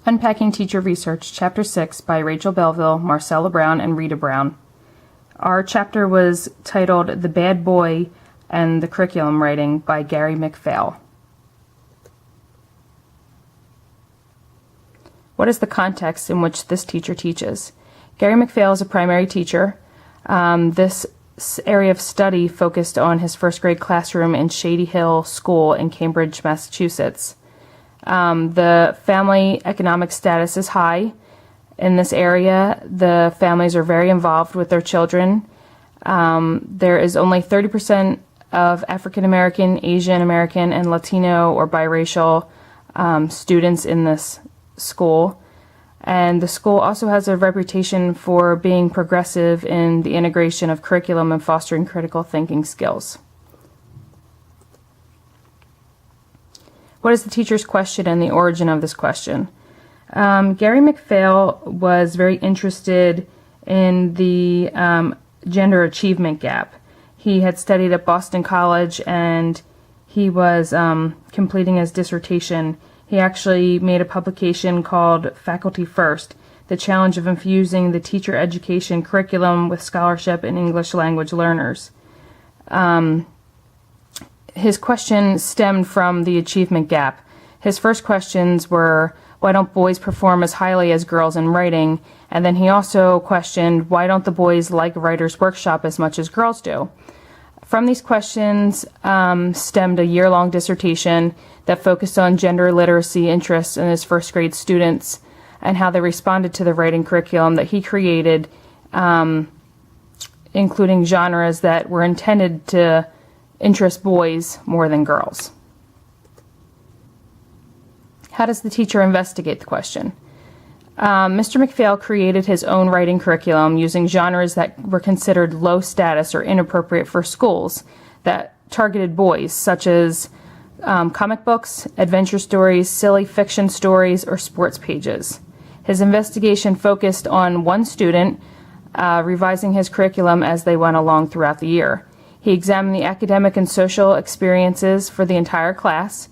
Unpacking Teacher Research, Chapter 6 by Rachel Belleville, Marcella Brown, and Rita Brown. Our chapter was titled The Bad Boy and the Curriculum Writing by Gary McPhail. What is the context in which this teacher teaches? Gary McPhail is a primary teacher. This area of study focused on his first grade classroom in Shady Hill School in Cambridge, Massachusetts. The family economic status is high in this area. The families are very involved with their children. There is only 30% of African American, Asian American, and Latino or biracial students in this school. And the school also has a reputation for being progressive in the integration of curriculum and fostering critical thinking skills. What is the teacher's question and the origin of this question? Gary McPhail was very interested in the gender achievement gap. He had studied at Boston College and he was completing his dissertation. He actually made a publication called Faculty First, the challenge of infusing the teacher education curriculum with scholarship in English language learners. His question stemmed from the achievement gap. His first questions were, why don't boys perform as highly as girls in writing? And then he also questioned, why don't the boys like Writer's Workshop as much as girls do? From these questions stemmed a year-long dissertation that focused on gender literacy interests in his first grade students and how they responded to the writing curriculum that he created, including genres that were intended to interest boys more than girls. How does the teacher investigate the question? Mr. McPhail created his own writing curriculum using genres that were considered low status or inappropriate for schools that targeted boys, such as comic books, adventure stories, silly fiction stories, or sports pages. His investigation focused on one student, revising his curriculum as they went along throughout the year. He examined the academic and social experiences for the entire class,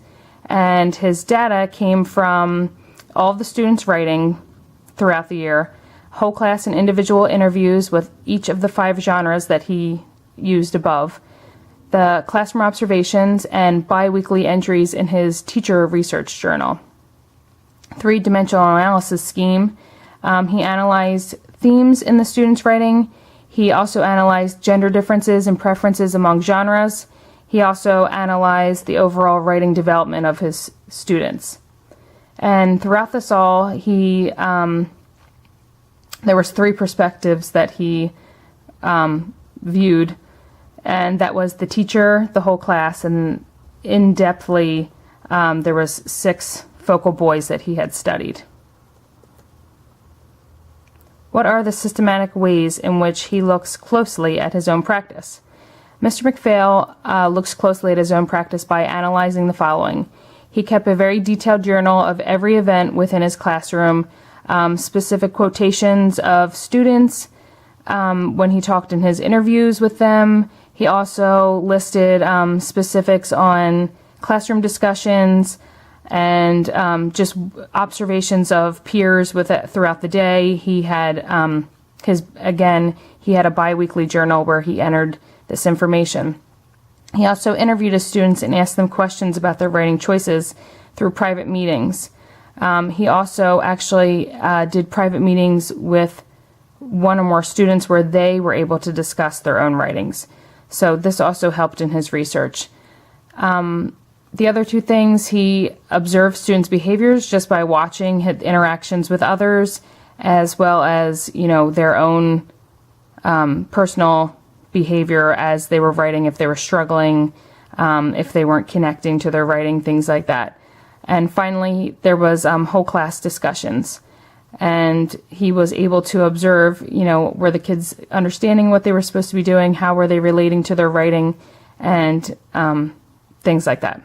and his data came from all of the students' writing throughout the year, whole class and individual interviews with each of the 5 genres that he used above, the classroom observations, and bi-weekly entries in his teacher research journal. 3-dimensional analysis scheme. He analyzed themes in the students' writing. He also analyzed gender differences and preferences among genres. He also analyzed the overall writing development of his students. And throughout this all, there was 3 perspectives that he viewed, and that was the teacher, the whole class, and in-depthly there was 6 focal boys that he had studied. What are the systematic ways in which he looks closely at his own practice? Mr. McPhail looks closely at his own practice by analyzing the following. He kept a very detailed journal of every event within his classroom, specific quotations of students when he talked in his interviews with them. He also listed specifics on classroom discussions and just observations of peers throughout the day. He had he had a bi-weekly journal where he entered this information. He also interviewed his students and asked them questions about their writing choices through private meetings. He also actually did private meetings with one or more students where they were able to discuss their own writings. So this also helped in his research. The other 2 things, he observed students' behaviors just by watching his interactions with others, as well as, their own personal behavior as they were writing, if they were struggling, if they weren't connecting to their writing, things like that. And finally, there was whole class discussions. And he was able to observe, were the kids understanding what they were supposed to be doing, how were they relating to their writing, and things like that.